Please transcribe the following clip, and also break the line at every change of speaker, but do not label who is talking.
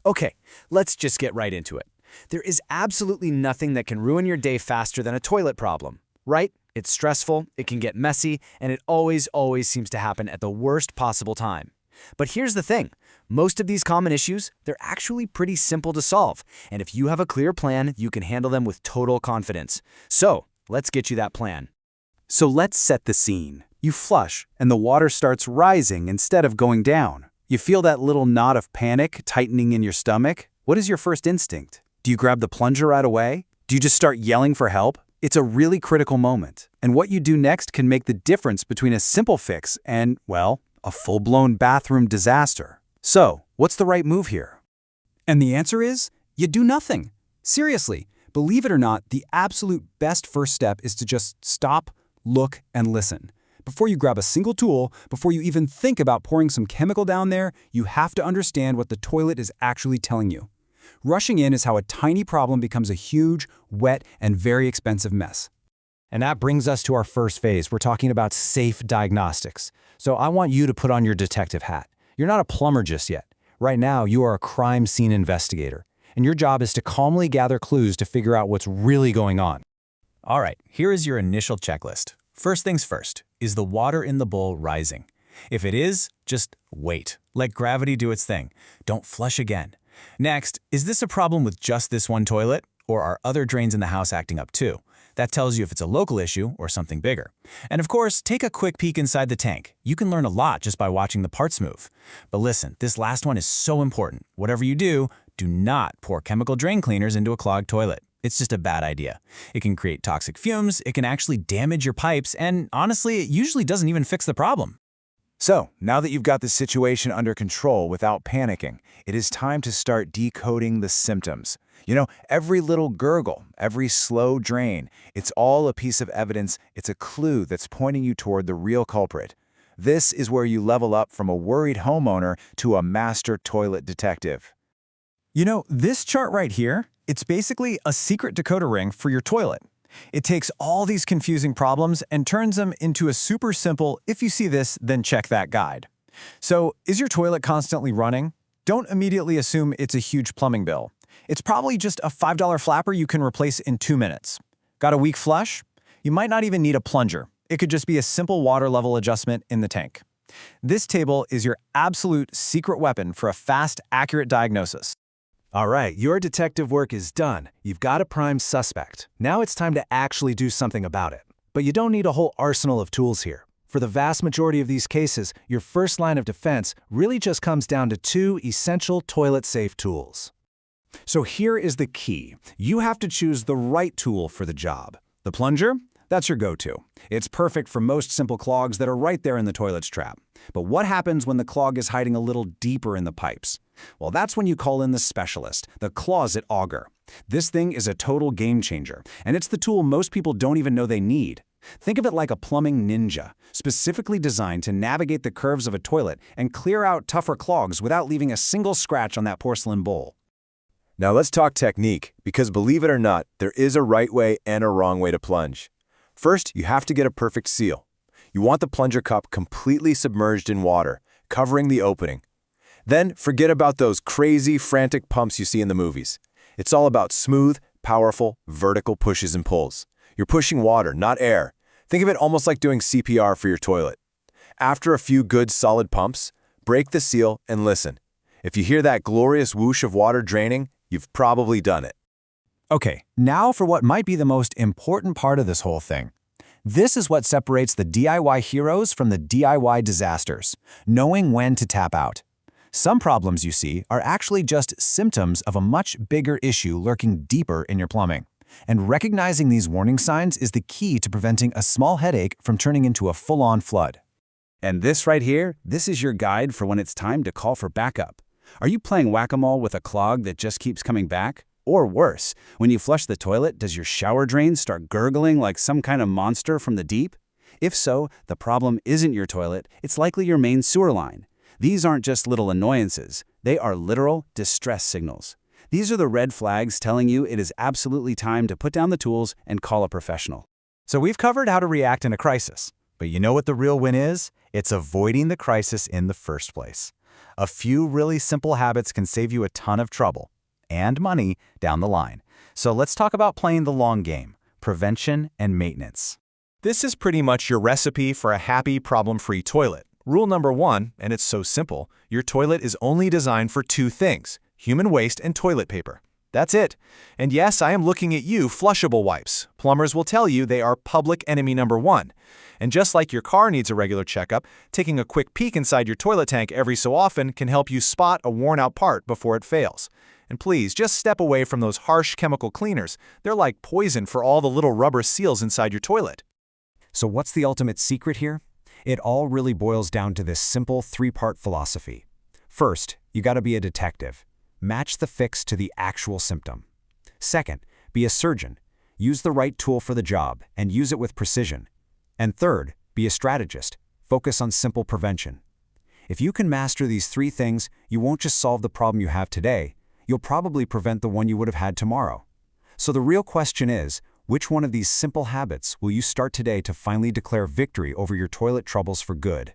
Okay, let's just get right into it. There is absolutely nothing that can ruin your day faster than a toilet problem, right? It's stressful, it can get messy, and it always seems to happen at the worst possible time. But here's the thing. Most of these common issues, they're actually pretty simple to solve, and if you have a clear plan, you can handle them with total confidence. So, let's get you that plan.
So let's set the scene. You flush, and the water starts rising instead of going down. You feel that little knot of panic tightening in your stomach? What is your first instinct? Do you grab the plunger right away? Do you just start yelling for help? It's a really critical moment, and what you do next can make the difference between a simple fix and, well, a full-blown bathroom disaster. So, what's the right move here?
And the answer is, you do nothing. Seriously, believe it or not, the absolute best first step is to just stop, look, and listen. Before you grab a single tool, before you even think about pouring some chemical down there, you have to understand what the toilet is actually telling you. Rushing in is how a tiny problem becomes a huge, wet, and very expensive mess.
And that brings us to our first phase. We're talking about safe diagnostics. So I want you to put on your detective hat. You're not a plumber just yet. Right now, you are a crime scene investigator, and your job is to calmly gather clues to figure out what's really going on.
All right, here is your initial checklist. First things first, is the water in the bowl rising? If it is, just wait. Let gravity do its thing. Don't flush again. Next, is this a problem with just this one toilet, or are other drains in the house acting up too? That tells you if it's a local issue or something bigger. And of course, take a quick peek inside the tank. You can learn a lot just by watching the parts move. But listen, this last one is so important. Whatever you do not pour chemical drain cleaners into a clogged toilet. It's just a bad idea. It can create toxic fumes, it can actually damage your pipes, and honestly, it usually doesn't even fix the problem.
So, now that you've got the situation under control without panicking, it is time to start decoding the symptoms. You know, every little gurgle, every slow drain, it's all a piece of evidence, it's a clue that's pointing you toward the real culprit. This is where you level up from a worried homeowner to a master toilet detective.
You know, this chart right here, it's basically a secret decoder ring for your toilet. It takes all these confusing problems and turns them into a super simple, if you see this, then check that guide. So, is your toilet constantly running? Don't immediately assume it's a huge plumbing bill. It's probably just a $5 flapper you can replace in 2 minutes. Got a weak flush? You might not even need a plunger. It could just be a simple water level adjustment in the tank. This table is your absolute secret weapon for a fast, accurate diagnosis.
All right, your detective work is done. You've got a prime suspect. Now it's time to actually do something about it. But you don't need a whole arsenal of tools here. For the vast majority of these cases, your first line of defense really just comes down to 2 essential toilet-safe tools. So here is the key. You have to choose the right tool for the job. The plunger? That's your go-to. It's perfect for most simple clogs that are right there in the toilet's trap. But what happens when the clog is hiding a little deeper in the pipes? Well, that's when you call in the specialist, the closet auger. This thing is a total game changer, and it's the tool most people don't even know they need. Think of it like a plumbing ninja, specifically designed to navigate the curves of a toilet and clear out tougher clogs without leaving a single scratch on that porcelain bowl.
Now let's talk technique, because believe it or not, there is a right way and a wrong way to plunge. First, you have to get a perfect seal. You want the plunger cup completely submerged in water, covering the opening. Then, forget about those crazy, frantic pumps you see in the movies. It's all about smooth, powerful, vertical pushes and pulls. You're pushing water, not air. Think of it almost like doing CPR for your toilet. After a few good, solid pumps, break the seal and listen. If you hear that glorious whoosh of water draining, you've probably done it.
Okay, now for what might be the most important part of this whole thing. This is what separates the DIY heroes from the DIY disasters, knowing when to tap out. Some problems you see are actually just symptoms of a much bigger issue lurking deeper in your plumbing. And recognizing these warning signs is the key to preventing a small headache from turning into a full-on flood.
And this right here, this is your guide for when it's time to call for backup. Are you playing whack-a-mole with a clog that just keeps coming back? Or worse, when you flush the toilet, does your shower drain start gurgling like some kind of monster from the deep? If so, the problem isn't your toilet, it's likely your main sewer line. These aren't just little annoyances, they are literal distress signals. These are the red flags telling you it is absolutely time to put down the tools and call a professional.
So we've covered how to react in a crisis. But you know what the real win is? It's avoiding the crisis in the first place.
A few really simple habits can save you a ton of trouble and money down the line. So let's talk about playing the long game, prevention and maintenance.
This is pretty much your recipe for a happy, problem-free toilet. Rule number 1, and it's so simple, your toilet is only designed for 2 things: human waste and toilet paper. That's it. And yes, I am looking at you, flushable wipes. Plumbers will tell you they are public enemy number 1. And just like your car needs a regular checkup, taking a quick peek inside your toilet tank every so often can help you spot a worn-out part before it fails. And please, just step away from those harsh chemical cleaners. They're like poison for all the little rubber seals inside your toilet.
So what's the ultimate secret here? It all really boils down to this simple 3-part philosophy. First, you gotta be a detective. Match the fix to the actual symptom. Second, be a surgeon. Use the right tool for the job and use it with precision. And third, be a strategist. Focus on simple prevention. If you can master these 3 things, you won't just solve the problem you have today, you'll probably prevent the one you would have had tomorrow. So the real question is, which one of these simple habits will you start today to finally declare victory over your toilet troubles for good?